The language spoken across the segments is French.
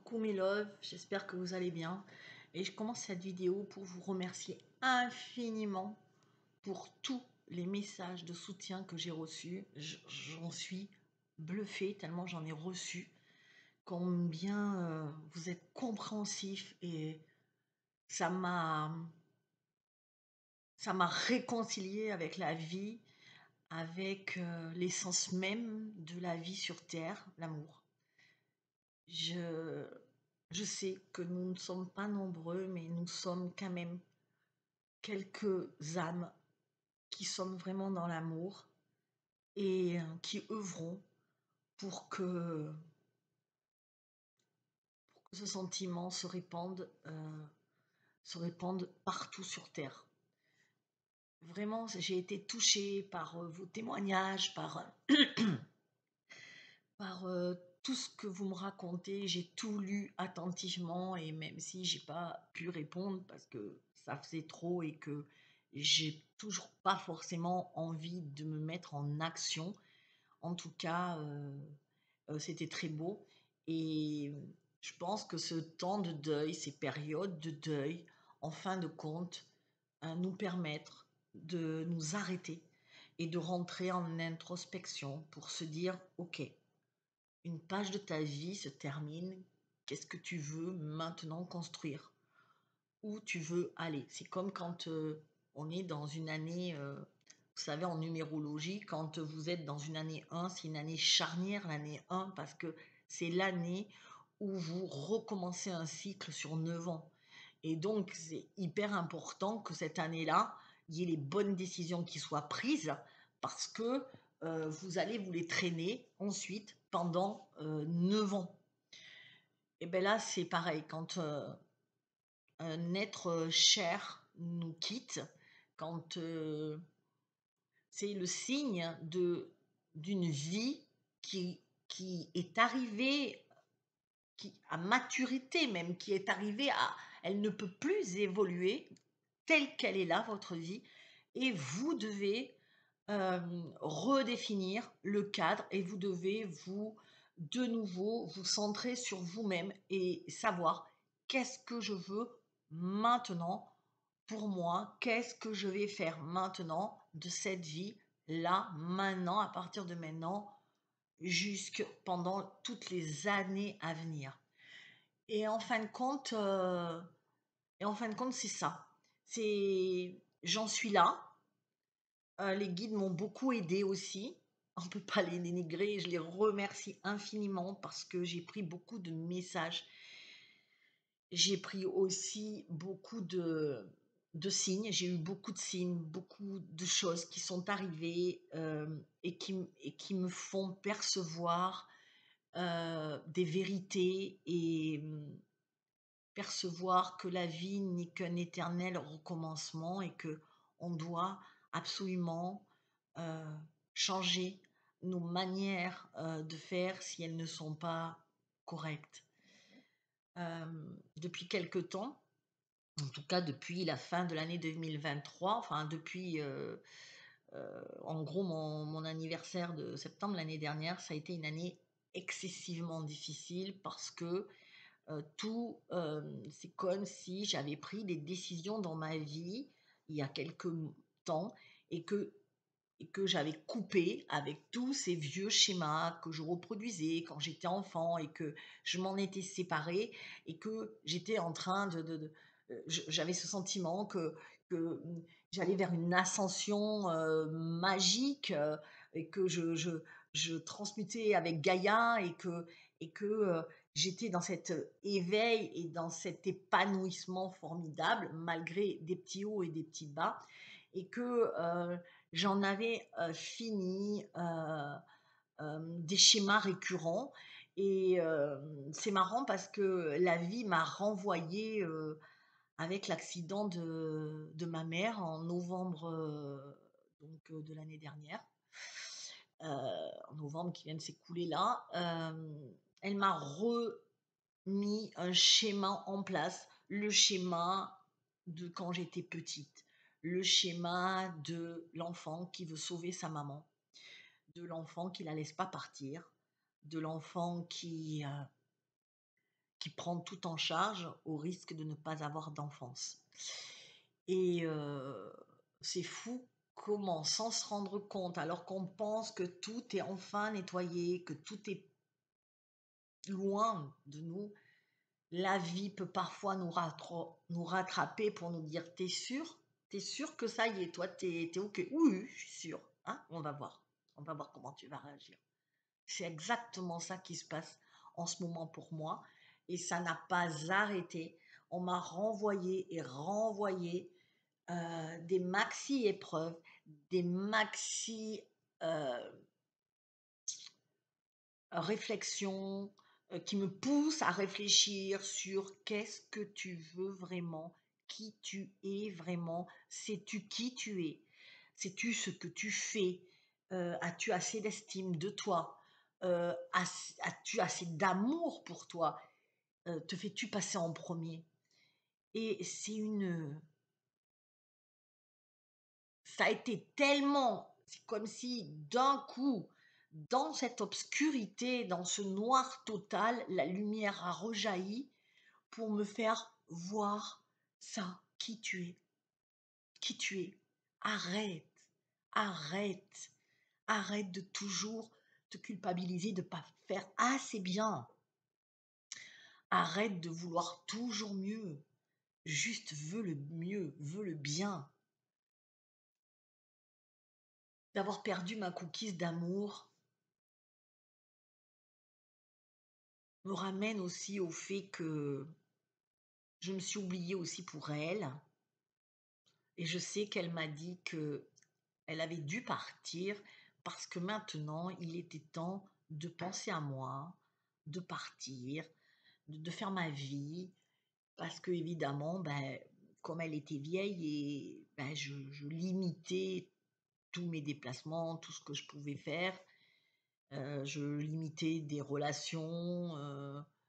Coucou mes loves, j'espère que vous allez bien et je commence cette vidéo pour vous remercier infiniment pour tous les messages de soutien que j'ai reçus. J'en suis bluffée tellement j'en ai reçu, combien vous êtes compréhensifs et ça m'a ça m'a réconcilié avec la vie, avec l'essence même de la vie sur Terre, l'amour. Je, je sais que nous ne sommes pas nombreux, mais nous sommes quand même quelques âmes qui sommes vraiment dans l'amour et qui œuvrons pour que ce sentiment se répande partout sur Terre. Vraiment, j'ai été touchée par vos témoignages, par tout ce que vous me racontez. J'ai tout lu attentivement et même si j'ai pas pu répondre parce que ça faisait trop et que j'ai toujours pas forcément envie de me mettre en action, en tout cas, c'était très beau et je pense que ce temps de deuil, ces périodes de deuil, en fin de compte, nous permettre de nous arrêter et de rentrer en introspection pour se dire: OK, une page de ta vie se termine. Qu'est-ce que tu veux maintenant construire? Où tu veux aller? C'est comme quand on est dans une année, vous savez, en numérologie, quand vous êtes dans une année 1, c'est une année charnière, l'année 1, parce que c'est l'année où vous recommencez un cycle sur 9 ans. Et donc, c'est hyper important que cette année-là, il y ait les bonnes décisions qui soient prises parce que vous allez vous les traîner ensuite pendant 9 ans. Et bien là, c'est pareil, quand un être cher nous quitte, quand c'est le signe d'une vie qui est arrivée à maturité même, qui est arrivée à... Elle ne peut plus évoluer telle qu'elle est là, votre vie, et vous devez redéfinir le cadre et vous devez de nouveau, vous centrer sur vous-même et savoir qu'est-ce que je veux maintenant pour moi, qu'est-ce que je vais faire maintenant de cette vie, là, maintenant, à partir de maintenant, jusque pendant toutes les années à venir. Et en fin de compte, c'est ça. J'en suis là. Les guides m'ont beaucoup aidé aussi. On ne peut pas les dénigrer. Je les remercie infiniment parce que j'ai pris beaucoup de messages. J'ai pris aussi beaucoup de signes. J'ai eu beaucoup de signes, beaucoup de choses qui sont arrivées et qui me font percevoir des vérités et percevoir que la vie n'est qu'un éternel recommencement et que on doit absolument euh, changer nos manières de faire si elles ne sont pas correctes. Depuis quelque temps, en tout cas depuis la fin de l'année 2023, enfin depuis en gros mon anniversaire de septembre l'année dernière, ça a été une année excessivement difficile parce que c'est comme si j'avais pris des décisions dans ma vie il y a quelques temps et que j'avais coupé avec tous ces vieux schémas que je reproduisais quand j'étais enfant et que je m'en étais séparée et que j'étais en train j'avais ce sentiment que j'allais vers une ascension magique et que je transmutais avec Gaïa et que j'étais dans cet éveil et dans cet épanouissement formidable malgré des petits hauts et des petits bas et que j'en avais fini des schémas récurrents et c'est marrant parce que la vie m'a renvoyée avec l'accident de ma mère en novembre de l'année dernière, en novembre qui vient de s'écouler là. Elle m'a remis un schéma en place, le schéma de quand j'étais petite, le schéma de l'enfant qui veut sauver sa maman, de l'enfant qui la laisse pas partir, de l'enfant qui qui prend tout en charge au risque de ne pas avoir d'enfance. Et c'est fou comment, sans se rendre compte, alors qu'on pense que tout est enfin nettoyé, que tout est loin de nous, la vie peut parfois nous rattraper pour nous dire: «Tu es sûr? Tu es sûr que ça y est, toi, tu es OK?» «Oui, oui, je suis sûre. Hein, on va voir. On va voir comment tu vas réagir». C'est exactement ça qui se passe en ce moment pour moi et ça n'a pas arrêté. On m'a renvoyé et renvoyé, des maxi épreuves, des maxi, heu, réflexions, qui me poussent à réfléchir sur qu'est-ce que tu veux vraiment? Qui tu es vraiment? Sais-tu qui tu es? Sais-tu ce que tu fais? As-tu assez d'estime de toi? As-tu assez d'amour pour toi? Te fais-tu passer en premier? Et ça a été tellement, c'est comme si d'un coup, dans cette obscurité, dans ce noir total, la lumière a rejailli pour me faire voir ça, qui tu es, qui tu es. Arrête, arrête, arrête de toujours te culpabiliser de ne pas faire assez bien. Arrête de vouloir toujours mieux. Juste veux le mieux, veux le bien. D'avoir perdu ma cookies d'amour me ramène aussi au fait que je me suis oubliée aussi pour elle et je sais qu'elle m'a dit que elle avait dû partir parce que maintenant il était temps de penser à moi, de partir, de faire ma vie parce que évidemment, ben, comme elle était vieille et ben, je limitais tous mes déplacements, tout ce que je pouvais faire. Je limitais des relations,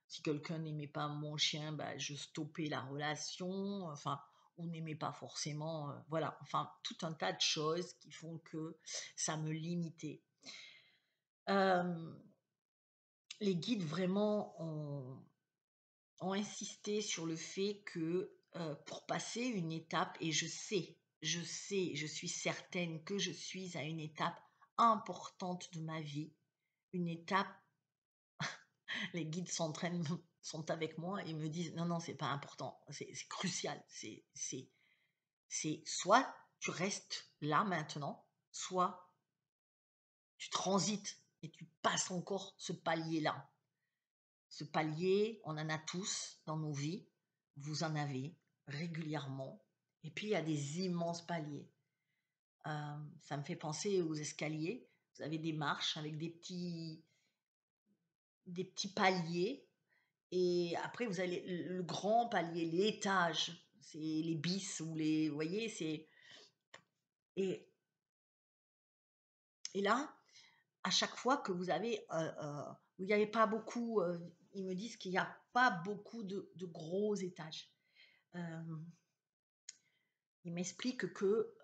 si quelqu'un n'aimait pas mon chien, bah, je stoppais la relation, enfin, ou n'aimait pas forcément, voilà, enfin, tout un tas de choses qui font que ça me limitait. Hem, les guides vraiment ont insisté sur le fait que, pour passer une étape et je suis certaine que je suis à une étape importante de ma vie, une étape. Les guides sont avec moi et me disent: «Non, non, c'est pas important, c'est crucial, c'est soit tu restes là maintenant, soit tu transites et tu passes encore ce palier-là». Ce palier, on en a tous dans nos vies, vous en avez régulièrement et puis il y a des immenses paliers. Ça me fait penser aux escaliers. Vous avez des marches avec des petits paliers. Et après, vous avez le grand palier, l'étage, c'est les bis ou les, vous voyez, c'est et et là, à chaque fois que vous avez, où il y avait pas beaucoup, ils me disent qu'il y a pas beaucoup de gros étages. Hem, Ils m'expliquent que,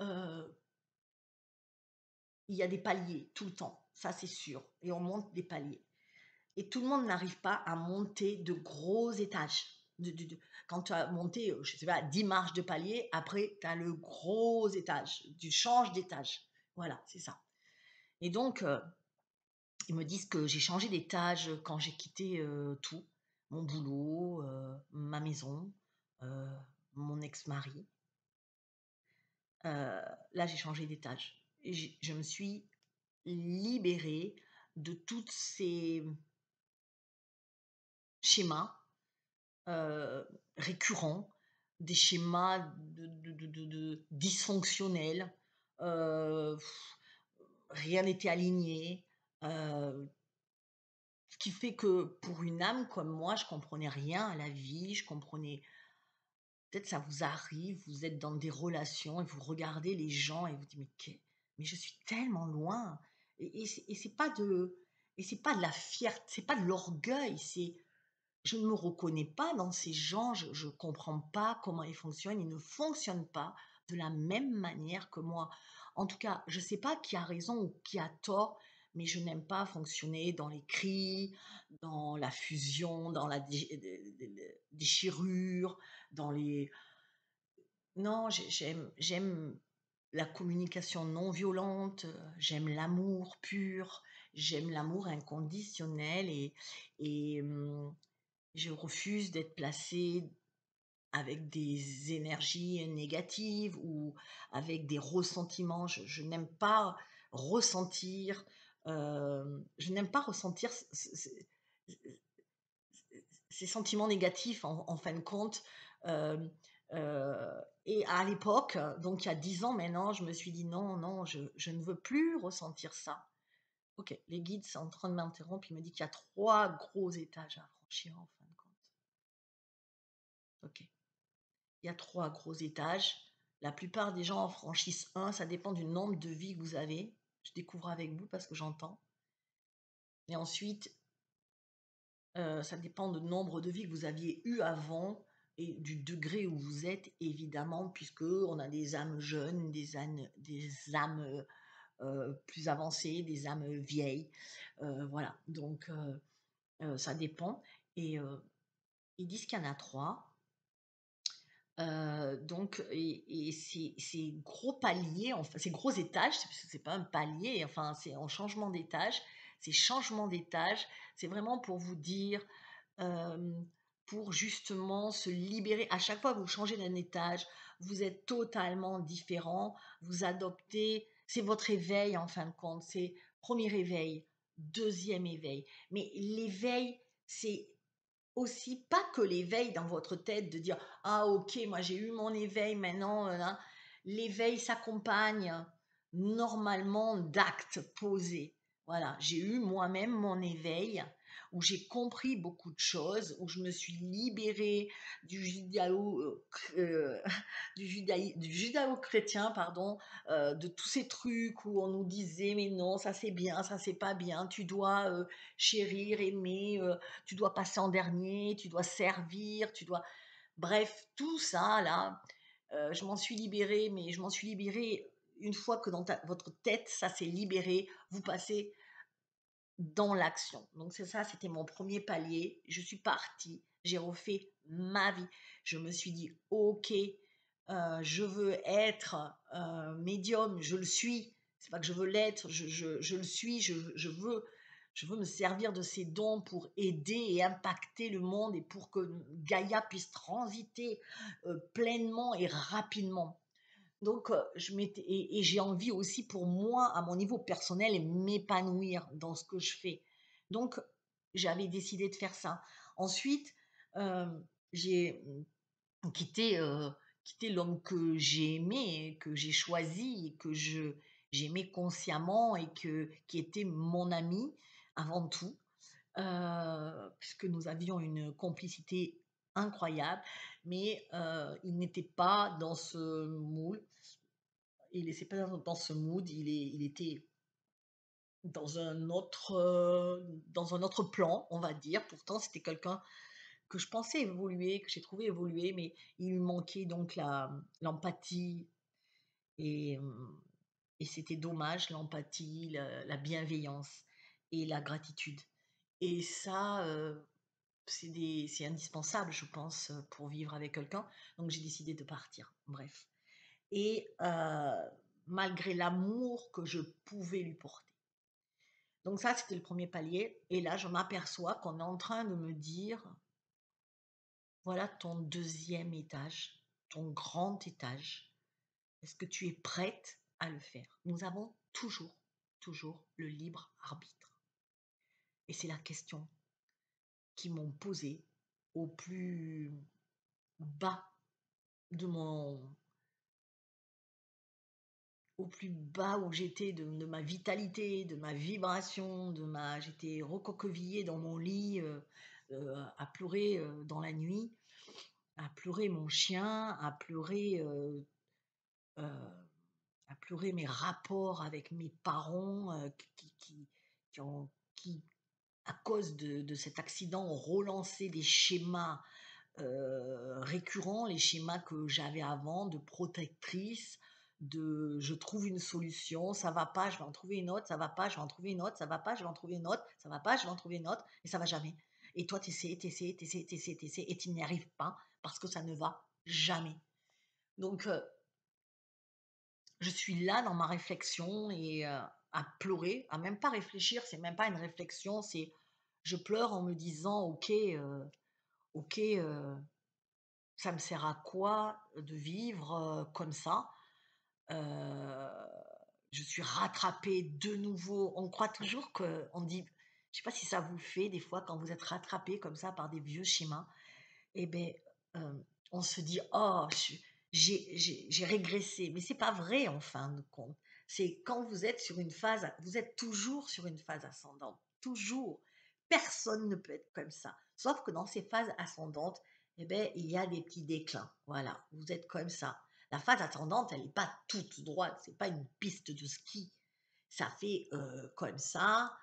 il y a des paliers tout le temps, ça c'est sûr et on monte des paliers. Et tout le monde n'arrive pas à monter de gros étages. Quand tu as monté, je ne sais pas, 10 marches de palier, après, tu as le gros étage. Tu changes d'étage. Voilà, c'est ça. Et donc, ils me disent que j'ai changé d'étage quand j'ai quitté tout. Mon boulot, ma maison, euh, mon ex-mari. Là, j'ai changé d'étage. Et je me suis libérée de tous ces schémas récurrents, des schémas de dysfonctionnels, heu, rien n'était aligné, heu, ce qui fait que pour une âme comme moi, je comprenais rien à la vie, je comprenais peut-être ça vous arrive, vous êtes dans des relations et vous regardez les gens et vous dites: «Mais je suis tellement loin» et c'est pas de la fierté, c'est pas de l'orgueil, c'est je ne me reconnais pas dans ces gens, je ne comprends pas comment ils fonctionnent, ils ne fonctionnent pas de la même manière que moi. En tout cas, je ne sais pas qui a raison ou qui a tort, mais je n'aime pas fonctionner dans les cris, dans la fusion, dans la déchirure, dans les... Non, j'aime la communication non violente, j'aime l'amour pur, j'aime l'amour inconditionnel et je refuse d'être placée avec des énergies négatives ou avec des ressentiments. Je n'aime pas ressentir, je n'aime pas ressentir ces sentiments négatifs en fin de compte. Euh, et à l'époque, donc il y a 10 ans maintenant, je me suis dit non, non, je ne veux plus ressentir ça. Ok, les guides sont en train de m'interrompre, il me dit qu'il y a 3 gros étages à franchir en fin de compte. Ok, il y a 3 gros étages. La plupart des gens en franchissent un, ça dépend du nombre de vies que vous avez. Je découvre avec vous parce que j'entends. Et ensuite, ça dépend du nombre de vies que vous aviez eu avant et du degré où vous êtes, évidemment, puisque on a des âmes jeunes, des âmes plus avancées, des âmes vieilles. Voilà, donc ça dépend. Et ils disent qu'il y en a 3. Donc, et ces gros paliers, enfin, ces gros étages, c'est pas un palier, enfin, c'est en changement d'étage. Ces changements d'étage, c'est vraiment pour vous dire, euh, pour justement se libérer. À chaque fois que vous changez d'un étage, vous êtes totalement différent. Vous adoptez, c'est votre éveil en fin de compte. C'est premier éveil, deuxième éveil. Mais l'éveil, c'est aussi pas que l'éveil dans votre tête de dire ah ok moi j'ai eu mon éveil maintenant là. L'éveil s'accompagne normalement d'actes posés. Voilà, j'ai eu moi-même mon éveil où j'ai compris beaucoup de choses, où je me suis libérée du euh, du judéo-chrétien, pardon, de tous ces trucs où on nous disait mais non, ça c'est bien, ça c'est pas bien, tu dois chérir, aimer, tu dois passer en dernier, tu dois servir, tu dois... Bref, tout ça, là, je m'en suis libérée, mais je m'en suis libérée une fois que dans votre tête, ça s'est libéré, vous passez dans l'action. Donc c'est ça, c'était mon premier palier. Je suis partie, j'ai refait ma vie. Je me suis dit, ok, je veux être médium, je le suis. C'est pas que je veux l'être, je le suis, je veux me servir de ces dons pour aider et impacter le monde et pour que Gaïa puisse transiter pleinement et rapidement. Donc, et j'ai envie aussi pour moi, à mon niveau personnel, m'épanouir dans ce que je fais. Donc, j'avais décidé de faire ça. Ensuite, euh, j'ai quitté, quitté l'homme que j'ai aimé, que j'ai choisi, et que j'aimais consciemment et qui était mon ami avant tout, puisque nous avions une complicité incroyable, mais il n'était pas dans ce moule. Il n'était pas dans ce mood, il était dans un autre plan, on va dire. Pourtant, c'était quelqu'un que je pensais évoluer, que j'ai trouvé évoluer, mais il lui manquait donc l'empathie et, et c'était dommage, l'empathie, la bienveillance et la gratitude. Et ça, c'est indispensable, je pense, pour vivre avec quelqu'un. Donc j'ai décidé de partir. Bref. Et malgré l'amour que je pouvais lui porter. Donc ça, c'était le premier palier. Et là, je m'aperçois qu'on est en train de me dire, voilà ton deuxième étage, ton grand étage. Est-ce que tu es prête à le faire? Nous avons toujours, toujours le libre arbitre. Et c'est la question qu'ils m'ont posée au plus bas de mon, au plus bas où j'étais de ma vitalité, de ma vibration, j'étais recroquevillée dans mon lit à pleurer dans la nuit, à pleurer mon chien, euh, à pleurer mes rapports avec mes parents qui ont, qui, à cause de cet accident, ont relancé des schémas récurrents, les schémas que j'avais avant de protectrice, je trouve une solution, ça va pas, je vais en trouver une autre, ça va pas, je vais en trouver une autre, ça va pas, je vais en trouver une autre, ça va pas, je vais en trouver une autre, et ça va jamais. Et toi, tu essaies, et tu n'y arrives pas parce que ça ne va jamais. Donc, je suis là dans ma réflexion et à pleurer, à même pas réfléchir, c'est même pas une réflexion, c'est je pleure en me disant: OK, ça me sert à quoi de vivre, comme ça?» Heu, je suis rattrapée de nouveau. On croit toujours qu'on dit je sais pas si ça vous fait des fois quand vous êtes rattrapé comme ça par des vieux schémas et beh, on se dit: «Oh, j'ai régressé», mais c'est pas vrai en fin de compte. C'est quand vous êtes sur une phase vous êtes toujours sur une phase ascendante, toujours. Personne ne peut être comme ça. Sauf que dans ces phases ascendantes, eh beh, il y a des petits déclins. Voilà, vous êtes comme ça. La phase ascendante, elle est pas toute droite, c'est pas une piste de ski. Ça fait, comme ça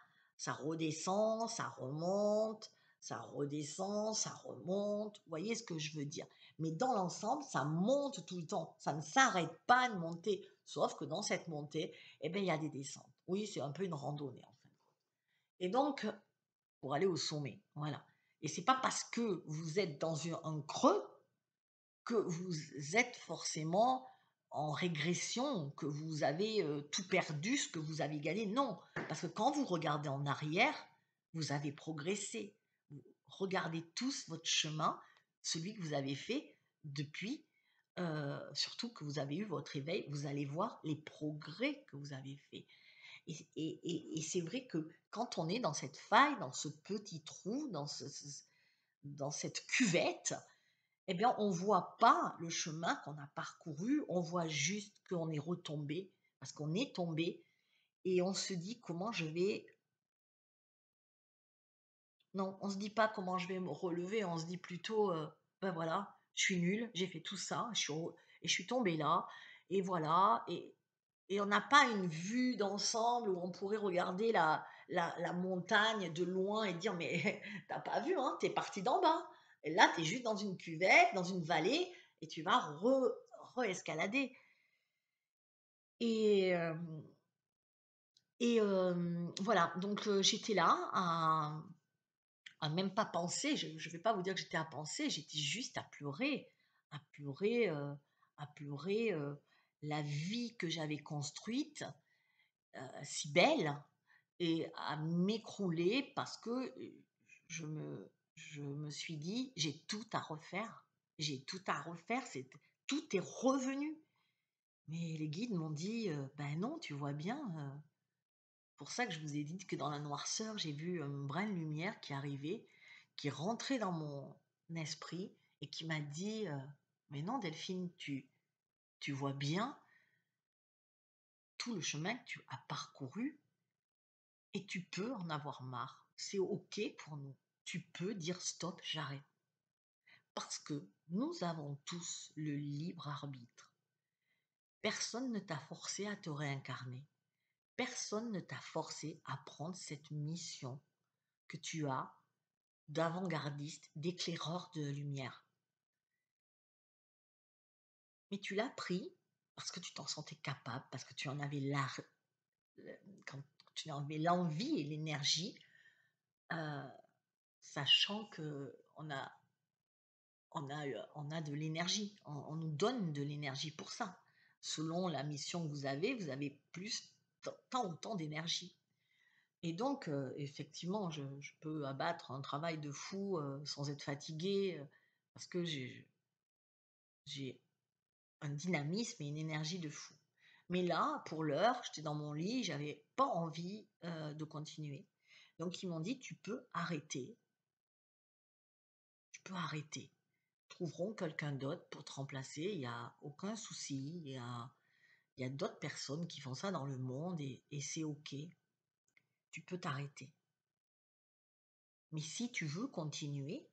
redescend, ça remonte, ça redescend, ça remonte. Vous voyez ce que je veux dire? Mais dans l'ensemble, ça monte tout le temps. Ça ne s'arrête pas de monter. Sauf que dans cette montée, eh ben, il y a des descentes. Oui, c'est un peu une randonnée en fait. Et donc, pour aller au sommet, voilà. Et c'est pas parce que vous êtes dans un creux que vous êtes forcément en régression, que vous avez tout perdu ce que vous avez gagné. Non, parce que quand vous regardez en arrière, vous avez progressé. Vous regardez tous votre chemin, celui que vous avez fait depuis, surtout que vous avez eu votre éveil, vous allez voir les progrès que vous avez faits. Et c'est vrai que quand on est dans cette faille, dans ce petit trou, dans cette cuvette, eh bien, on voit pas le chemin qu'on a parcouru, on voit juste qu'on est retombé, parce qu'on est tombé, et on se dit comment je vais. Non, on se dit pas comment je vais me relever, on se dit plutôt, ben voilà, je suis nul, j'ai fait tout ça, et je suis tombé là, et voilà, et on n'a pas une vue d'ensemble où on pourrait regarder la montagne de loin et dire mais t'as pas vu, hein, t'es parti d'en bas. Et là, tu es juste dans une cuvette, dans une vallée, et tu vas re-escalader. Et, voilà, donc j'étais là à même pas penser, je ne vais pas vous dire que j'étais à penser, j'étais juste à pleurer, à pleurer la vie que j'avais construite, si belle, et à m'écrouler parce que je me suis dit, j'ai tout à refaire, j'ai tout à refaire, tout est revenu. Mais les guides m'ont dit, ben non, tu vois bien, pour ça que je vous ai dit que dans la noirceur, j'ai vu un brin de lumière qui arrivait, qui rentrait dans mon esprit et qui m'a dit, mais non Delphine, tu vois bien tout le chemin que tu as parcouru et tu peux en avoir marre. C'est OK pour nous. Tu peux dire stop, j'arrête. Parce que nous avons tous le libre arbitre. Personne ne t'a forcé à te réincarner. Personne ne t'a forcé à prendre cette mission que tu as d'avant-gardiste, d'éclaireur de lumière. Mais tu l'as pris parce que tu t'en sentais capable, parce que tu en avais quand tu en avais l'envie et l'énergie, euh, sachant que on a de l'énergie, on nous donne de l'énergie pour ça. Selon la mission que vous avez plus tant ou tant d'énergie. Et donc, effectivement, je peux abattre un travail de fou sans être fatiguée, parce que j'ai un dynamisme et une énergie de fou. Mais là, pour l'heure, j'étais dans mon lit, j'avais pas envie de continuer. Donc, ils m'ont dit, tu peux arrêter, tu peux arrêter. Trouveront quelqu'un d'autre pour te remplacer, il n'y a aucun souci, il y a d'autres personnes qui font ça dans le monde et c'est OK, tu peux t'arrêter. Mais si tu veux continuer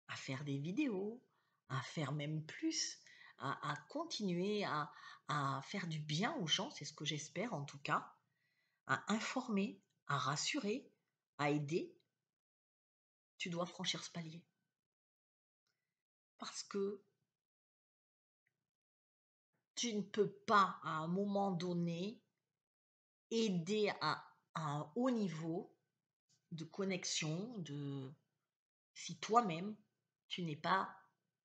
à faire des vidéos, à faire même plus, à continuer à faire du bien aux gens, c'est ce que j'espère en tout cas, à informer, à rassurer, à aider, tu dois franchir ce palier. Parce que tu ne peux pas, à un moment donné, aider à un haut niveau de connexion, si toi-même, tu n'es pas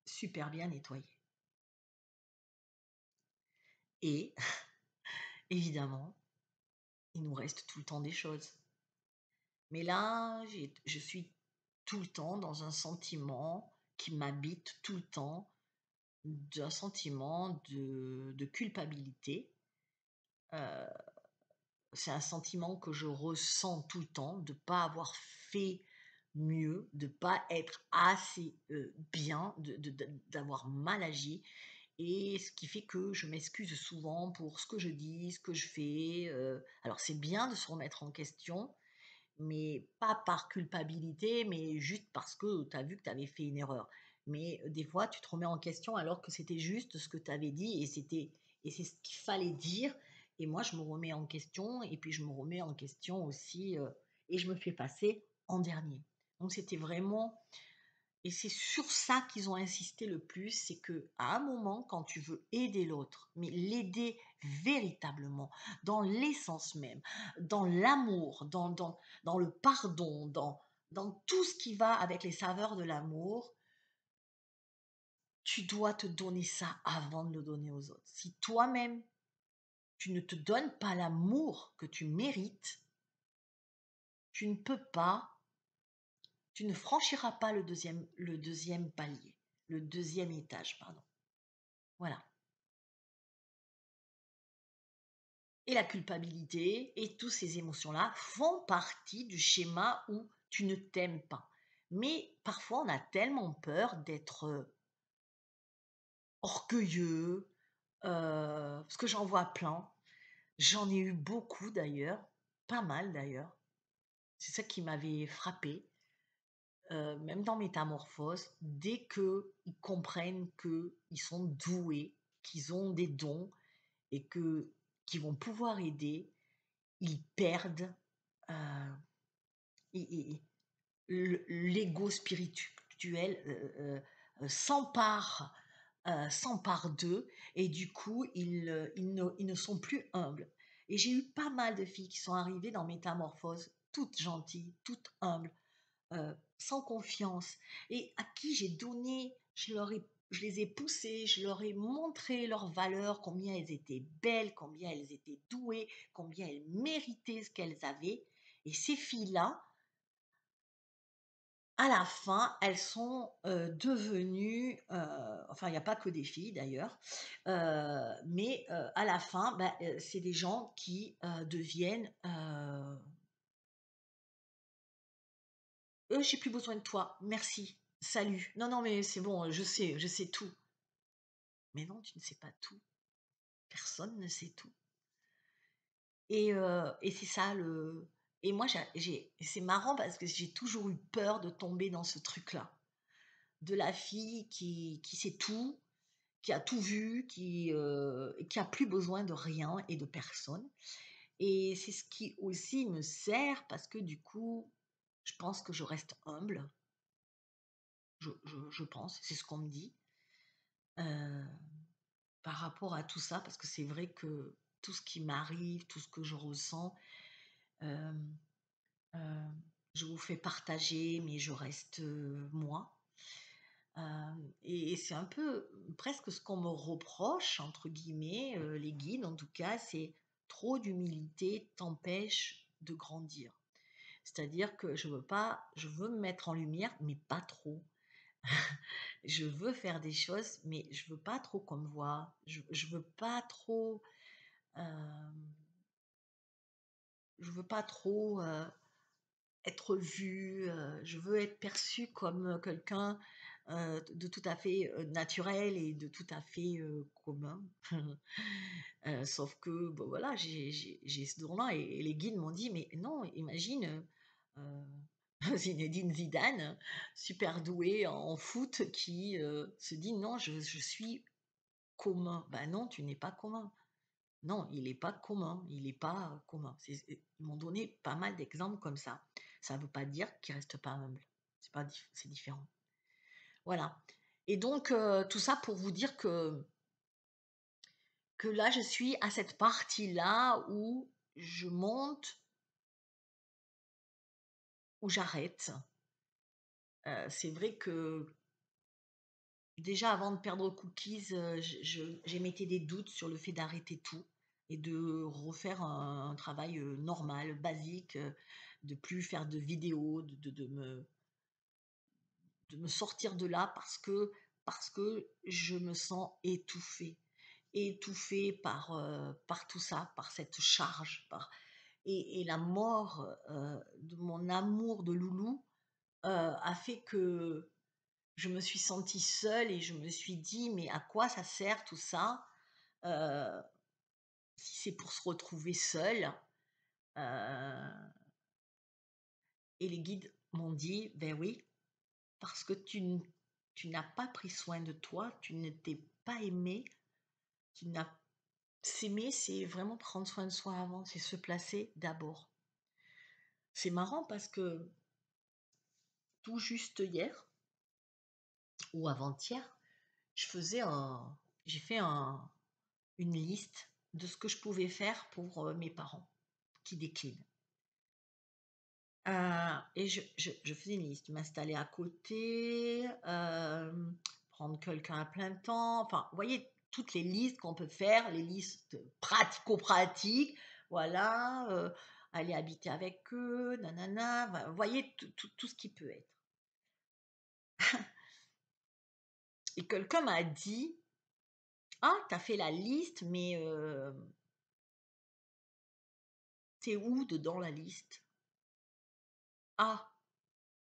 super bien nettoyé. Et évidemment, il nous reste tout le temps des choses. Mais là, je suis tout le temps dans un sentiment qui m'habite tout le temps, d'un sentiment de culpabilité. Euh, c'est un sentiment que je ressens tout le temps, de ne pas avoir fait mieux, de ne pas être assez bien, d'avoir mal agi. Et ce qui fait que je m'excuse souvent pour ce que je dis, ce que je fais. Alors c'est bien de se remettre en question, mais pas par culpabilité, mais juste parce que tu as vu que tu avais fait une erreur. Mais des fois, tu te remets en question alors que c'était juste ce que tu avais dit et c'est ce qu'il fallait dire. Et moi, je me remets en question et puis je me remets en question aussi et je me fais passer en dernier. Donc c'était vraiment et c'est sur ça qu'ils ont insisté le plus, c'est que à un moment, quand tu veux aider l'autre, mais l'aider véritablement, dans l'essence même, dans l'amour, dans le pardon, dans tout ce qui va avec les saveurs de l'amour, tu dois te donner ça avant de le donner aux autres. Si toi-même, tu ne te donnes pas l'amour que tu mérites, tu ne peux pas, tu ne franchiras pas le deuxième palier, le deuxième étage, pardon. Voilà. Et la culpabilité et toutes ces émotions-là font partie du schéma où tu ne t'aimes pas. Mais parfois, on a tellement peur d'être orgueilleux, parce que j'en vois plein. J'en ai eu beaucoup d'ailleurs, pas mal d'ailleurs. C'est ça qui m'avait frappé, même dans Métamorphose, dès qu'ils comprennent qu'ils sont doués, qu'ils ont des dons et qu'ils vont pouvoir aider, ils perdent et l'ego spirituel s'empare d'eux et du coup, ils ne sont plus humbles. Et j'ai eu pas mal de filles qui sont arrivées dans Métamorphose, toutes gentilles, toutes humbles, sans confiance, et à qui j'ai donné, je les ai poussées, je leur ai montré leurs valeurs, combien elles étaient belles, combien elles étaient douées, combien elles méritaient ce qu'elles avaient. Et ces filles-là, à la fin, elles sont devenues, enfin, il n'y a pas que des filles d'ailleurs, mais à la fin, bah, c'est des gens qui deviennent j'ai plus besoin de toi, merci, salut. Non, non, mais c'est bon, je sais tout. Mais non, tu ne sais pas tout. Personne ne sait tout. Et c'est ça le. Et moi, c'est marrant parce que j'ai toujours eu peur de tomber dans ce truc-là. De la fille qui sait tout, qui a tout vu, qui a plus besoin de rien et de personne. Et c'est ce qui aussi me sert parce que du coup, je pense que je reste humble. Je pense, c'est ce qu'on me dit par rapport à tout ça, parce que c'est vrai que tout ce qui m'arrive, tout ce que je ressens, euh, euh, je vous fais partager, mais je reste moi. Et c'est un peu presque ce qu'on me reproche, entre guillemets, les guides en tout cas, c'est trop d'humilité t'empêche de grandir. C'est-à-dire que je veux me mettre en lumière, mais pas trop. Je veux faire des choses, mais je veux pas trop qu'on me voit. Je veux pas trop, euh, je veux pas trop être vue. Je veux être perçue comme quelqu'un de tout à fait naturel et de tout à fait commun. Sauf que, bon, voilà, j'ai ce don-là et les guides m'ont dit, mais non, imagine Zinedine Zidane, super doué en foot, qui se dit, non, je suis commun. Ben non, tu n'es pas commun. Non, il n'est pas commun, il n'est pas commun. Ils m'ont donné pas mal d'exemples comme ça. Ça ne veut pas dire qu'il reste pas humble. C'est différent. Voilà. Et donc, tout ça pour vous dire que que là, je suis à cette partie-là où je monte, où j'arrête. C'est vrai que déjà avant de perdre Cookies, j'émettais des doutes sur le fait d'arrêter tout et de refaire un travail normal, basique, de plus faire de vidéos, de me sortir de là parce que je me sens étouffée. Étouffée par tout ça, par cette charge. Et la mort de mon amour de Loulou a fait que je me suis sentie seule et je me suis dit, mais à quoi ça sert tout ça euh, si c'est pour se retrouver seule. Et les guides m'ont dit, ben oui, parce que tu n'as pas pris soin de toi, tu ne t'es pas aimé, tu n'as s'aimer, c'est vraiment prendre soin de soi avant, c'est se placer d'abord. C'est marrant parce que tout juste hier ou avant-hier, j'ai fait une liste de ce que je pouvais faire pour mes parents qui déclinent. Et je faisais une liste, m'installer à côté, prendre quelqu'un à plein temps, enfin, vous voyez, toutes les listes qu'on peut faire, les listes pratico-pratiques, voilà, aller habiter avec eux, nanana, vous voyez, tout ce qui peut être. Et quelqu'un m'a dit, ah, t'as fait la liste, mais t'es où dedans la liste? Ah,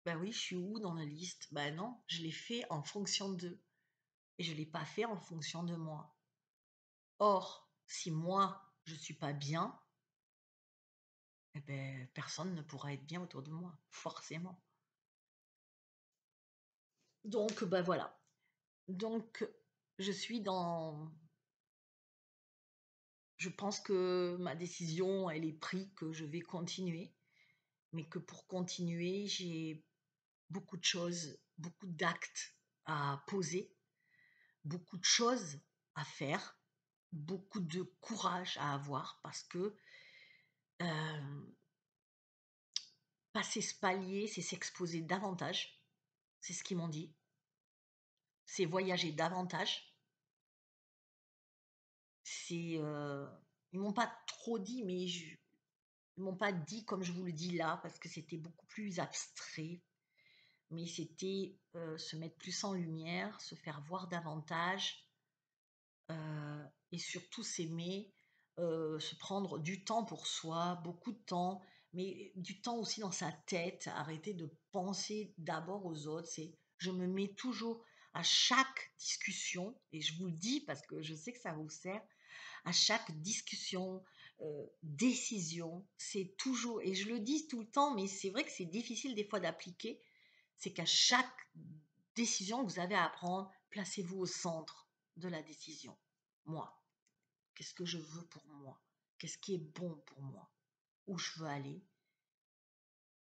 ben oui, je suis où dans la liste? Ben non, je l'ai fait en fonction d'eux. Et je ne l'ai pas fait en fonction de moi. Or, si moi, je ne suis pas bien, eh ben, personne ne pourra être bien autour de moi, forcément. Donc, ben voilà. Donc, je suis dans... Je pense que ma décision, elle est prise, que je vais continuer. Mais que pour continuer, j'ai beaucoup de choses, beaucoup d'actes à poser, beaucoup de choses à faire, beaucoup de courage à avoir parce que passer ce palier, c'est s'exposer davantage. C'est ce qu'ils m'ont dit. C'est voyager davantage. Ils m'ont pas trop dit, mais ils m'ont pas dit comme je vous le dis là, parce que c'était beaucoup plus abstrait. Mais c'était se mettre plus en lumière, se faire voir davantage, et surtout s'aimer, se prendre du temps pour soi, beaucoup de temps, mais du temps aussi dans sa tête, arrêter de penser d'abord aux autres. C'est, je me mets toujours à chaque discussion, et je vous le dis parce que je sais que ça vous sert, à chaque discussion, décision, c'est toujours, et je le dis tout le temps, mais c'est vrai que c'est difficile des fois d'appliquer, c'est qu'à chaque décision que vous avez à prendre, placez-vous au centre de la décision. Moi, qu'est-ce que je veux pour moi? Qu'est-ce qui est bon pour moi? Où je veux aller?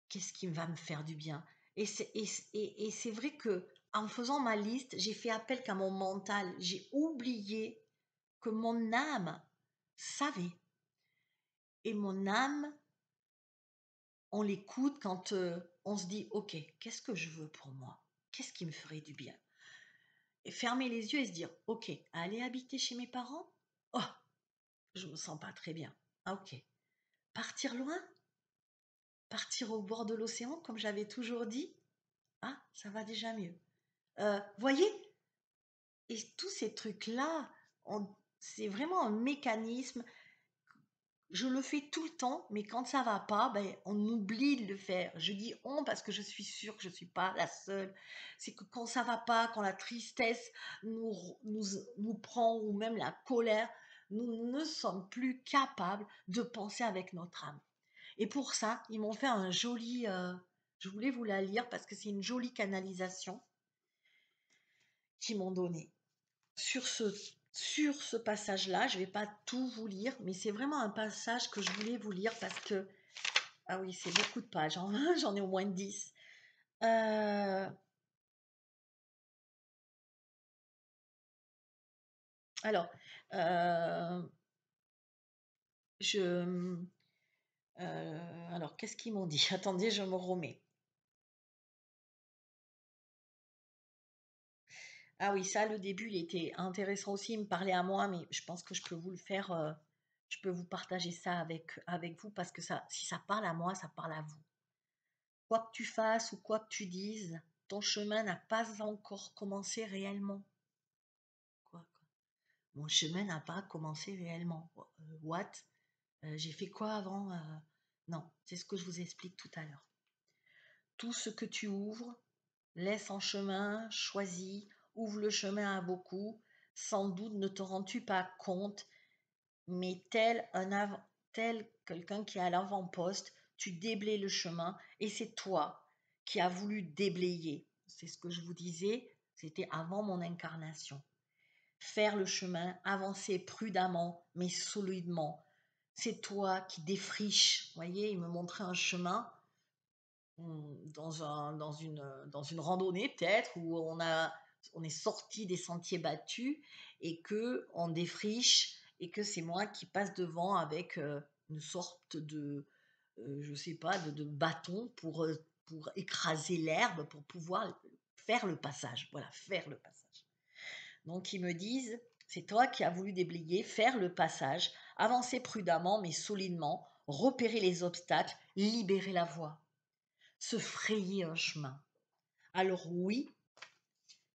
Qu'est-ce qui va me faire du bien? Et c'est vrai que en faisant ma liste, j'ai fait appel qu'à mon mental. J'ai oublié que mon âme savait. Et mon âme, on l'écoute quand on se dit, OK, qu'est-ce que je veux pour moi? Qu'est-ce qui me ferait du bien? Et fermer les yeux et se dire, OK, aller habiter chez mes parents? Oh, je me sens pas très bien. Ah, OK. Partir loin? Partir au bord de l'océan, comme j'avais toujours dit? Ah, ça va déjà mieux. Voyez? Et tous ces trucs-là, c'est vraiment un mécanisme. Je le fais tout le temps, mais quand ça va pas, ben, on oublie de le faire. Je dis on parce que je suis sûre que je ne suis pas la seule. C'est que quand ça va pas, quand la tristesse nous prend, ou même la colère, nous ne sommes plus capables de penser avec notre âme. Et pour ça, ils m'ont fait un joli... je voulais vous la lire parce que c'est une jolie canalisation qu'ils m'ont donnée. Sur ce passage-là, je ne vais pas tout vous lire, mais c'est vraiment un passage que je voulais vous lire parce que, ah oui, c'est beaucoup de pages, j'en ai au moins 10. Alors, je, alors qu'est-ce qu'ils m'ont dit? Attendez, je me remets. Ah oui, ça, le début, il était intéressant aussi. Il me parlait à moi, mais je pense que je peux vous le faire. Je peux vous partager ça avec vous parce que ça, si ça parle à moi, ça parle à vous. Quoi que tu fasses ou quoi que tu dises, ton chemin n'a pas encore commencé réellement. Quoi. Mon chemin n'a pas commencé réellement. What? J'ai fait quoi avant? Non, c'est ce que je vous explique tout à l'heure. Tout ce que tu ouvres, laisse en chemin, choisis, ouvre le chemin à beaucoup. Sans doute ne te rends-tu pas compte, mais tel quelqu'un qui est à l'avant-poste, tu déblaies le chemin et c'est toi qui as voulu déblayer. C'est ce que je vous disais, c'était avant mon incarnation. Faire le chemin, avancer prudemment mais solidement. C'est toi qui défriches. Vous voyez, il me montrait un chemin dans une randonnée peut-être où on est sorti des sentiers battus et que on défriche et que c'est moi qui passe devant avec une sorte de je sais pas de bâton pour écraser l'herbe pour pouvoir faire le passage, voilà, faire le passage. Donc ils me disent c'est toi qui as voulu déblayer, faire le passage, avancer prudemment mais solidement, repérer les obstacles, libérer la voie, se frayer un chemin. Alors oui,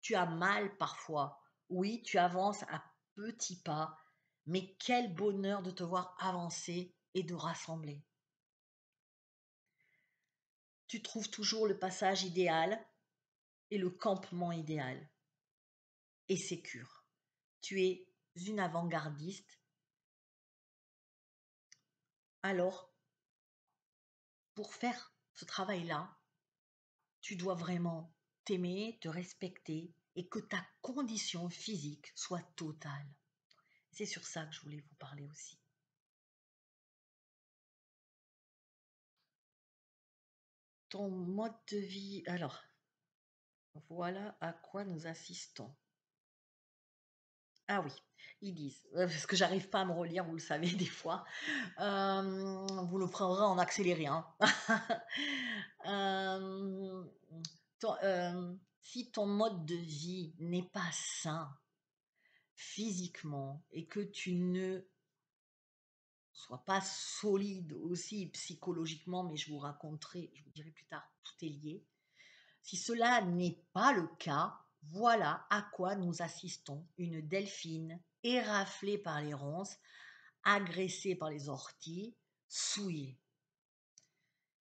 tu as mal parfois. Oui, tu avances à petits pas, mais quel bonheur de te voir avancer et de rassembler. Tu trouves toujours le passage idéal et le campement idéal et sécure. Tu es une avant-gardiste. Alors, pour faire ce travail-là, tu dois vraiment t'aimer, te respecter et que ta condition physique soit totale. C'est sur ça que je voulais vous parler aussi. Ton mode de vie. Alors, voilà à quoi nous assistons. Ah oui, ils disent, parce que j'arrive pas à me relire, vous le savez des fois. Vous le prendrez en accéléré, hein. Euh, si ton mode de vie n'est pas sain physiquement et que tu ne sois pas solide aussi psychologiquement, mais je vous raconterai, je vous dirai plus tard, tout est lié. Si cela n'est pas le cas, voilà à quoi nous assistons. Une delphine éraflée par les ronces, agressée par les orties, souillée.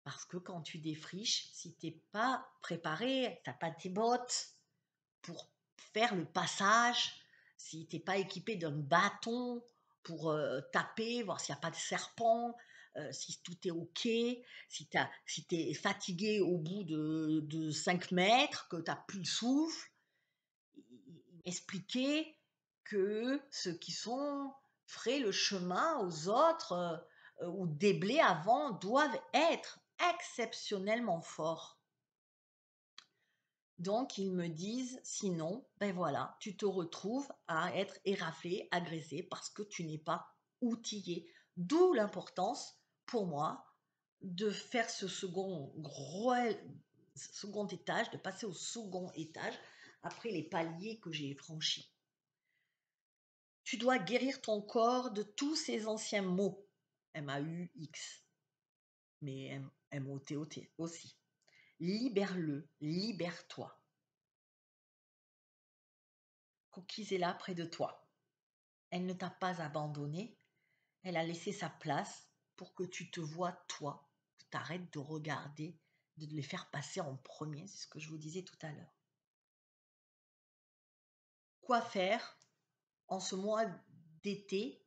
Parce que quand tu défriches, si tu n'es pas préparé, tu n'as pas tes bottes pour faire le passage, si tu n'es pas équipé d'un bâton pour taper, voir s'il n'y a pas de serpent, si tout est OK, si tu es fatigué au bout de 5 mètres, que tu n'as plus le souffle, expliquer que ceux qui sont feraient le chemin aux autres ou déblais avant doivent être exceptionnellement forts. Donc, ils me disent, sinon, ben voilà, tu te retrouves à être éraflé, agressé parce que tu n'es pas outillé. D'où l'importance, pour moi, de faire ce second étage, de passer au second étage après les paliers que j'ai franchis. Tu dois guérir ton corps de tous ces anciens maux, M-A-U-X, mais M-O-T-O-T aussi. Libère-le, libère-toi. Cookies est là près de toi. Elle ne t'a pas abandonné, elle a laissé sa place pour que tu te vois toi, que tu arrêtes de regarder, de les faire passer en premier, c'est ce que je vous disais tout à l'heure. Quoi faire en ce mois d'été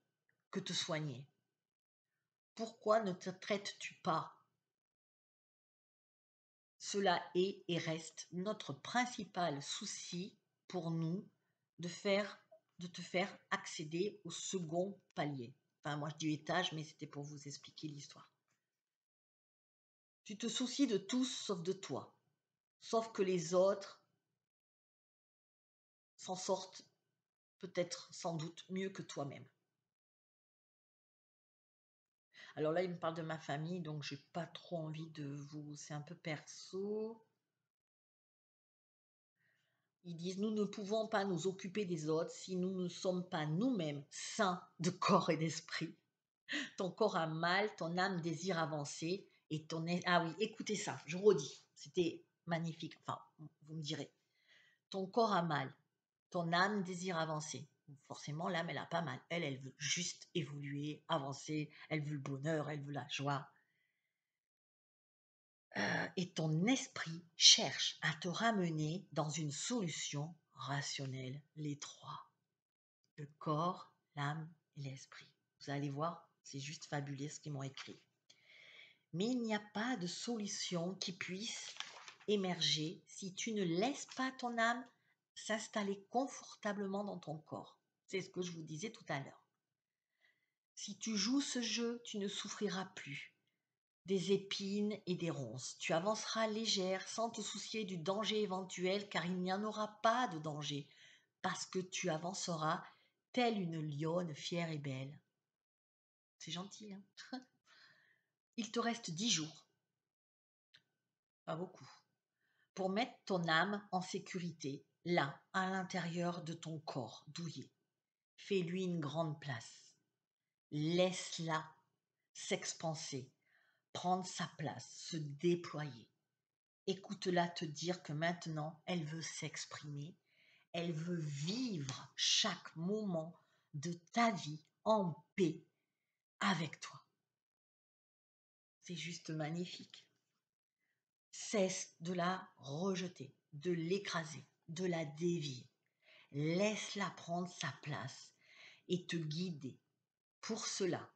que te soigner? Pourquoi ne te traites-tu pas? Cela est et reste notre principal souci pour nous de te faire accéder au second palier. Enfin, moi je dis étage, mais c'était pour vous expliquer l'histoire. Tu te soucies de tous sauf de toi, sauf que les autres s'en sortent peut-être sans doute mieux que toi-même. Alors là, il me parle de ma famille, donc j'ai pas trop envie de vous... C'est un peu perso. Ils disent, nous ne pouvons pas nous occuper des autres si nous ne sommes pas nous-mêmes sains de corps et d'esprit. Ton corps a mal, ton âme désire avancer et ton... Ah oui, écoutez ça, je redis, c'était magnifique. Enfin, vous me direz. Ton corps a mal, ton âme désire avancer. Forcément, l'âme, elle a pas mal. Elle veut juste évoluer, avancer. Elle veut le bonheur, elle veut la joie. Et ton esprit cherche à te ramener dans une solution rationnelle, les trois. Le corps, l'âme et l'esprit. Vous allez voir, c'est juste fabuleux ce qu'ils m'ont écrit. Mais il n'y a pas de solution qui puisse émerger si tu ne laisses pas ton âme s'installer confortablement dans ton corps. C'est ce que je vous disais tout à l'heure. Si tu joues ce jeu, tu ne souffriras plus des épines et des ronces. Tu avanceras légère sans te soucier du danger éventuel car il n'y en aura pas de danger parce que tu avanceras telle une lionne fière et belle. C'est gentil, hein? Il te reste 10 jours, pas beaucoup, pour mettre ton âme en sécurité, là, à l'intérieur de ton corps douillet. Fais-lui une grande place. Laisse-la s'expanser, prendre sa place, se déployer. Écoute-la te dire que maintenant, elle veut s'exprimer, elle veut vivre chaque moment de ta vie en paix avec toi. C'est juste magnifique. Cesse de la rejeter, de l'écraser, de la dévier. Laisse-la prendre sa place et te guider. Pour cela,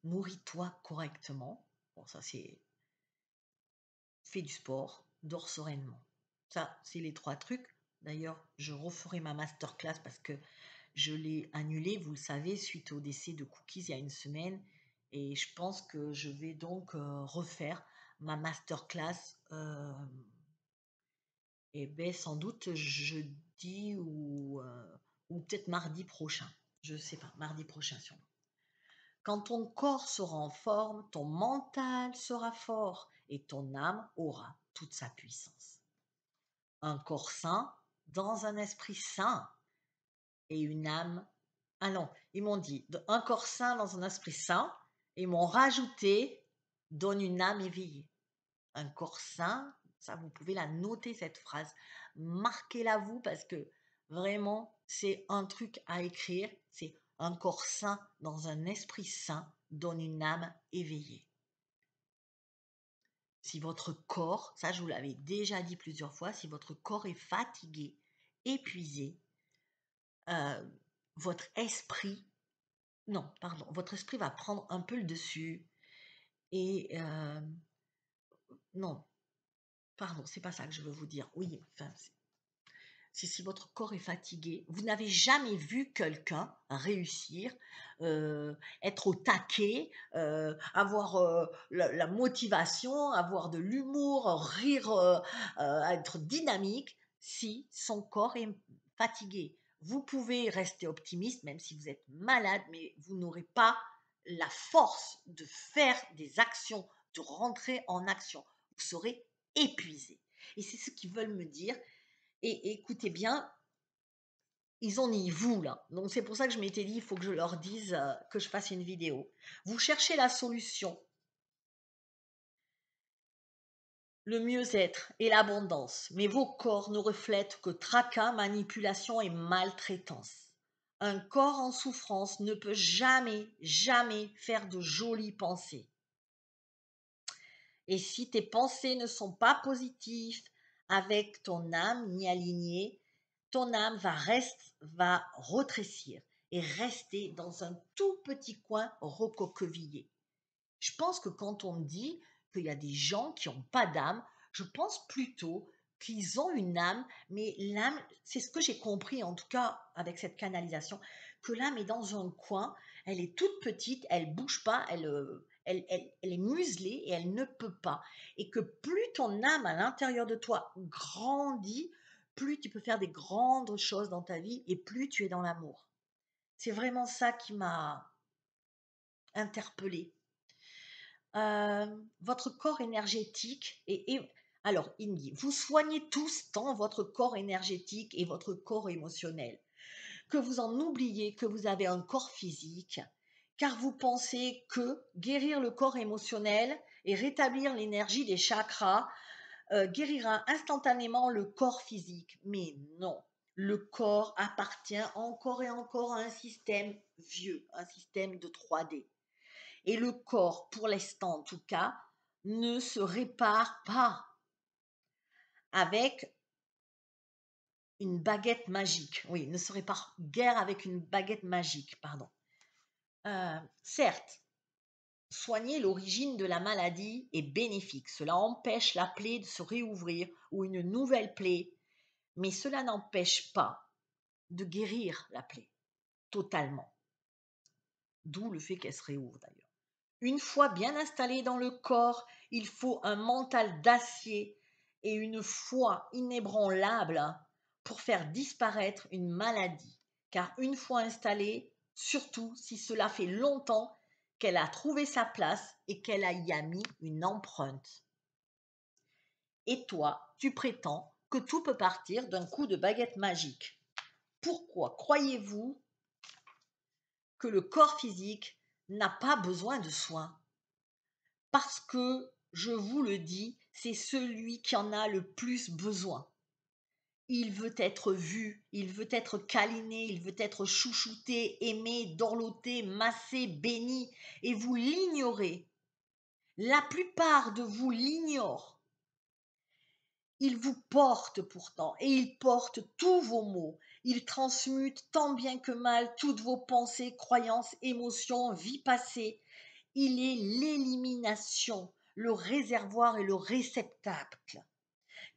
nourris-toi correctement. Bon, ça c'est... Fais du sport, dors sereinement. Ça, c'est les 3 trucs. D'ailleurs, je referai ma masterclass parce que je l'ai annulée, vous le savez, suite au décès de Cookies il y a une semaine. Et je pense que je vais donc refaire ma masterclass et bien sans doute jeudi ou peut-être mardi prochain. Je ne sais pas, mardi prochain sûrement. Quand ton corps sera en forme, ton mental sera fort et ton âme aura toute sa puissance. Un corps sain dans un esprit sain et une âme... Ah non, ils m'ont dit un corps sain dans un esprit sain et ils m'ont rajouté donne une âme éveillée. Un corps sain, ça vous pouvez la noter cette phrase, marquez-la vous parce que vraiment c'est un truc à écrire, c'est un corps sain dans un esprit sain donne une âme éveillée. Si votre corps, ça je vous l'avais déjà dit plusieurs fois, si votre corps est fatigué, épuisé, votre esprit, non, pardon, votre esprit va prendre un peu le dessus et non, pardon, c'est pas ça que je veux vous dire. Oui, enfin, si votre corps est fatigué, vous n'avez jamais vu quelqu'un réussir, être au taquet, avoir la motivation, avoir de l'humour, rire, être dynamique, si son corps est fatigué. Vous pouvez rester optimiste même si vous êtes malade, mais vous n'aurez pas la force de faire des actions, de rentrer en action. Vous serez épuisé. Et c'est ce qu'ils veulent me dire. Et écoutez bien, ils ont mis vous là. Donc c'est pour ça que je m'étais dit, il faut que je leur dise que je fasse une vidéo. Vous cherchez la solution, le mieux-être et l'abondance, mais vos corps ne reflètent que tracas, manipulation et maltraitance. Un corps en souffrance ne peut jamais, jamais faire de jolies pensées. Et si tes pensées ne sont pas positives avec ton âme ni alignées, ton âme va retrécir et rester dans un tout petit coin recroquevillé. Je pense que quand on dit qu'il y a des gens qui n'ont pas d'âme, je pense plutôt qu'ils ont une âme, mais l'âme, c'est ce que j'ai compris en tout cas avec cette canalisation, que l'âme est dans un coin, elle est toute petite, elle bouge pas, elle est muselée et elle ne peut pas. Et que plus ton âme à l'intérieur de toi grandit, plus tu peux faire des grandes choses dans ta vie et plus tu es dans l'amour. C'est vraiment ça qui m'a interpellée. Votre corps énergétique alors, il me dit, vous soignez tous tant votre corps énergétique et votre corps émotionnel, que vous en oubliez que vous avez un corps physique, car vous pensez que guérir le corps émotionnel et rétablir l'énergie des chakras guérira instantanément le corps physique. Mais non, le corps appartient encore et encore à un système vieux, un système de 3D. Et le corps, pour l'instant en tout cas, ne se répare pas avec une baguette magique. Oui, ne se répare guère avec une baguette magique, pardon. Certes, soigner l'origine de la maladie est bénéfique. Cela empêche la plaie de se réouvrir ou une nouvelle plaie, mais cela n'empêche pas de guérir la plaie totalement. D'où le fait qu'elle se réouvre d'ailleurs. Une fois bien installée dans le corps, il faut un mental d'acier et une foi inébranlable pour faire disparaître une maladie. Car une fois installée, surtout si cela fait longtemps qu'elle a trouvé sa place et qu'elle y a mis une empreinte. Et toi, tu prétends que tout peut partir d'un coup de baguette magique. Pourquoi croyez-vous que le corps physique n'a pas besoin de soins? Parce que, je vous le dis, c'est celui qui en a le plus besoin. Il veut être vu, il veut être câliné, il veut être chouchouté, aimé, dorloté, massé, béni, et vous l'ignorez. La plupart de vous l'ignorent. Il vous porte pourtant, et il porte tous vos maux. Il transmute tant bien que mal toutes vos pensées, croyances, émotions, vies passées. Il est l'élimination, le réservoir et le réceptacle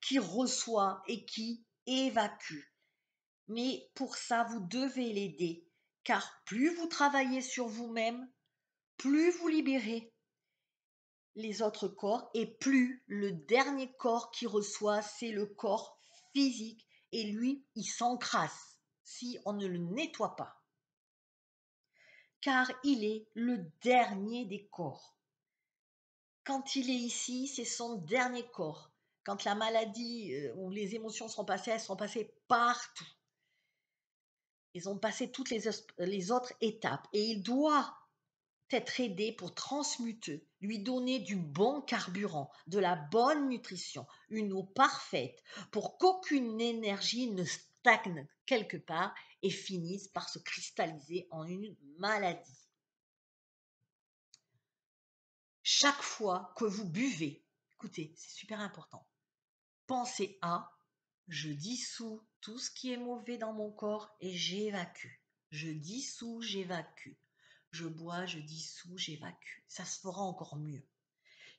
qui reçoit et qui évacue. Mais pour ça, vous devez l'aider, car plus vous travaillez sur vous-même, plus vous libérez les autres corps et plus le dernier corps qui reçoit, c'est le corps physique et lui, il s'encrasse si on ne le nettoie pas. Car il est le dernier des corps. Quand il est ici, c'est son dernier corps. Quand la maladie ou les émotions sont passées, elles sont passées partout. Ils ont passé toutes les autres étapes et il doit être aidé pour transmuter, lui donner du bon carburant, de la bonne nutrition, une eau parfaite pour qu'aucune énergie ne stagne quelque part et finisse par se cristalliser en une maladie. Chaque fois que vous buvez, écoutez, c'est super important, pensez à je dissous tout ce qui est mauvais dans mon corps et j'évacue. Je dissous, j'évacue. Je bois, je dissous, j'évacue. Ça se fera encore mieux.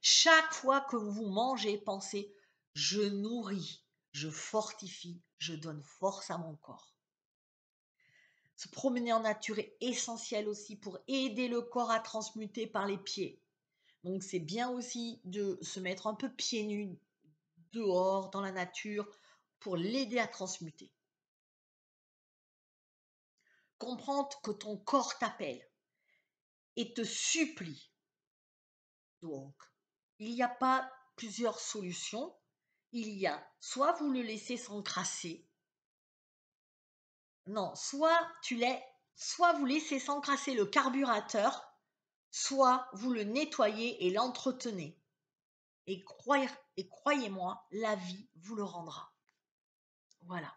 Chaque fois que vous mangez, pensez je nourris, je fortifie, je donne force à mon corps. Se promener en nature est essentiel aussi pour aider le corps à transmuter par les pieds. Donc c'est bien aussi de se mettre un peu pieds nus dehors, dans la nature, pour l'aider à transmuter. Comprendre que ton corps t'appelle et te supplie. Donc, il n'y a pas plusieurs solutions. Il y a soit vous le laissez s'encrasser. Non, soit vous laissez s'encrasser le carburateur, soit vous le nettoyez et l'entretenez. Et croyez-moi, la vie vous le rendra. Voilà.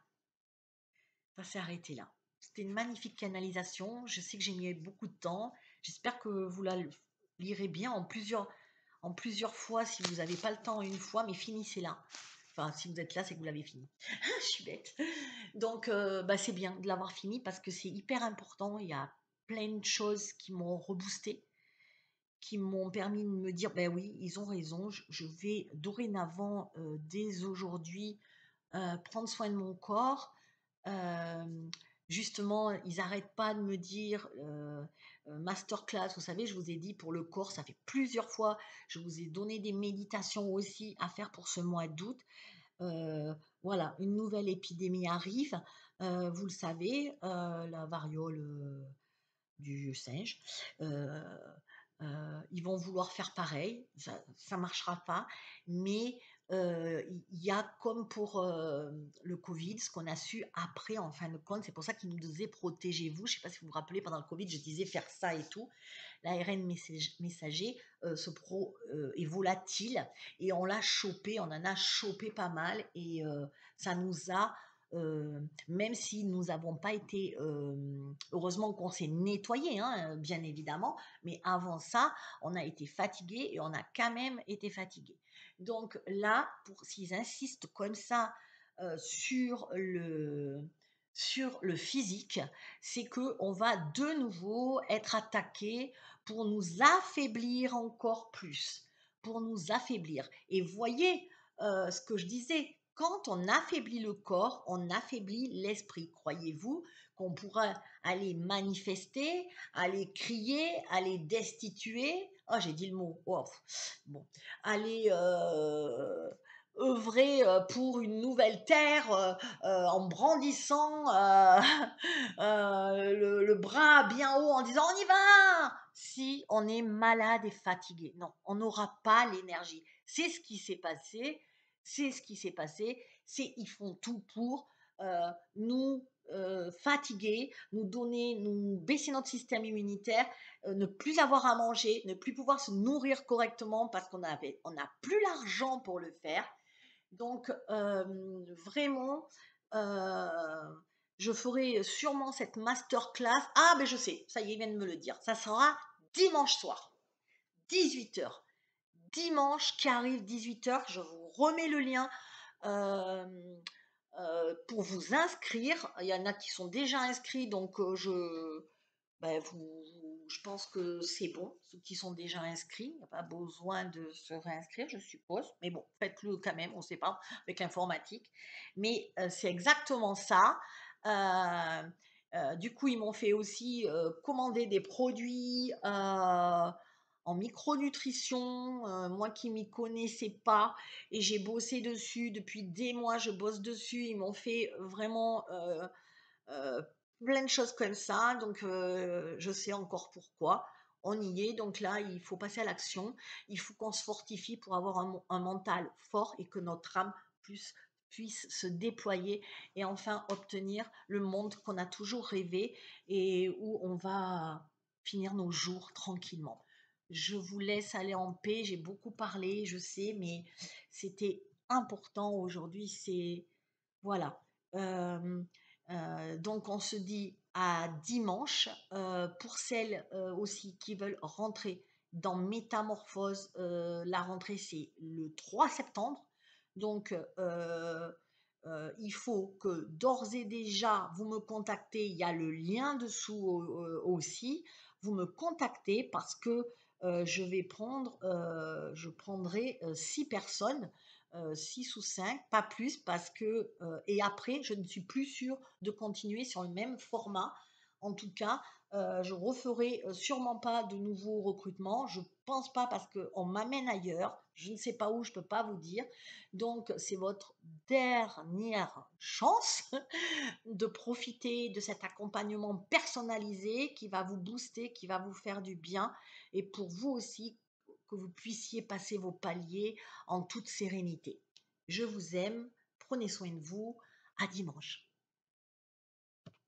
Ça s'est arrêté là. C'était une magnifique canalisation. Je sais que j'ai mis beaucoup de temps. J'espère que vous la lirez bien en plusieurs fois si vous n'avez pas le temps une fois, mais finissez là. Enfin, si vous êtes là, c'est que vous l'avez fini. Je suis bête. Donc, c'est bien de l'avoir fini parce que c'est hyper important. Il y a plein de choses qui m'ont reboosté, qui m'ont permis de me dire, ben oui, ils ont raison. Je vais dorénavant, dès aujourd'hui, prendre soin de mon corps. Justement, ils n'arrêtent pas de me dire masterclass, vous savez, je vous ai dit pour le corps, ça fait plusieurs fois, je vous ai donné des méditations aussi à faire pour ce mois d'août. heu, voilà, une nouvelle épidémie arrive, vous le savez, la variole, du singe, heu ils vont vouloir faire pareil, ça marchera pas, mais il y a comme pour, le covid, ce qu'on a su après en fin de compte, c'est pour ça qu'ils nous disaient: «Protégez-vous». Je ne sais pas si vous vous rappelez pendant le covid, je disais faire ça et tout. L'ARN messager, est volatile et on l'a chopé, on en a chopé pas mal et ça nous a, même si nous n'avons pas été, heureusement qu'on s'est nettoyé, hein, bien évidemment, mais avant ça, on a été fatigué et on a quand même été fatigué. Donc là, s'ils insistent comme ça, sur le physique, c'est que on va de nouveau être attaqué pour nous affaiblir encore plus, pour nous affaiblir. Et voyez ce que je disais, quand on affaiblit le corps, on affaiblit l'esprit. Croyez-vous qu'on pourra aller manifester, aller crier, aller destituer, oh j'ai dit le mot, oh, bon, aller œuvrer pour une nouvelle terre en brandissant le bras bien haut en disant on y va si on est malade et fatigué. Non, on n'aura pas l'énergie. C'est ce qui s'est passé. C'est ce qui s'est passé. C'est ils font tout pour nous fatiguer, nous baisser notre système immunitaire, ne plus avoir à manger, ne plus pouvoir se nourrir correctement parce on n'a plus l'argent pour le faire. Donc, vraiment, je ferai sûrement cette masterclass. Ah, ben je sais, ça y est, il vient de me le dire. Ça sera dimanche soir, 18 h. Dimanche qui arrive, 18 h. Je vous remets le lien euh, pour vous inscrire. Il y en a qui sont déjà inscrits, donc ben, je pense que c'est bon, ceux qui sont déjà inscrits, il n'y a pas besoin de se réinscrire, je suppose. Mais bon, faites-le quand même, on ne sait pas, avec l'informatique. Mais c'est exactement ça. Euh, du coup, ils m'ont fait aussi commander des produits en micronutrition, moi qui m'y connaissais pas, et j'ai bossé dessus depuis des mois, je bosse dessus. Ils m'ont fait vraiment euh, plein de choses comme ça, donc je sais encore pourquoi. On y est, donc là, il faut passer à l'action. Il faut qu'on se fortifie pour avoir un mental fort et que notre âme puisse se déployer et enfin obtenir le monde qu'on a toujours rêvé et où on va finir nos jours tranquillement. Je vous laisse aller en paix. J'ai beaucoup parlé, je sais, mais c'était important aujourd'hui. C'est voilà. Euh, donc on se dit à dimanche. Pour celles aussi qui veulent rentrer dans Métamorphose, la rentrée c'est le 3 septembre. Donc il faut que d'ores et déjà vous me contactez. Il y a le lien dessous aussi. Vous me contactez parce que je prendrai 6 personnes, 6 ou 5, pas plus, parce que, et après, je ne suis plus sûre de continuer sur le même format. En tout cas, je referai sûrement pas de nouveaux recrutements. Je pense pas parce qu'on m'amène ailleurs. Je ne sais pas où, je peux pas vous dire. Donc, c'est votre dernière chance de profiter de cet accompagnement personnalisé qui va vous booster, qui va vous faire du bien. Et pour vous aussi, que vous puissiez passer vos paliers en toute sérénité. Je vous aime, prenez soin de vous, à dimanche.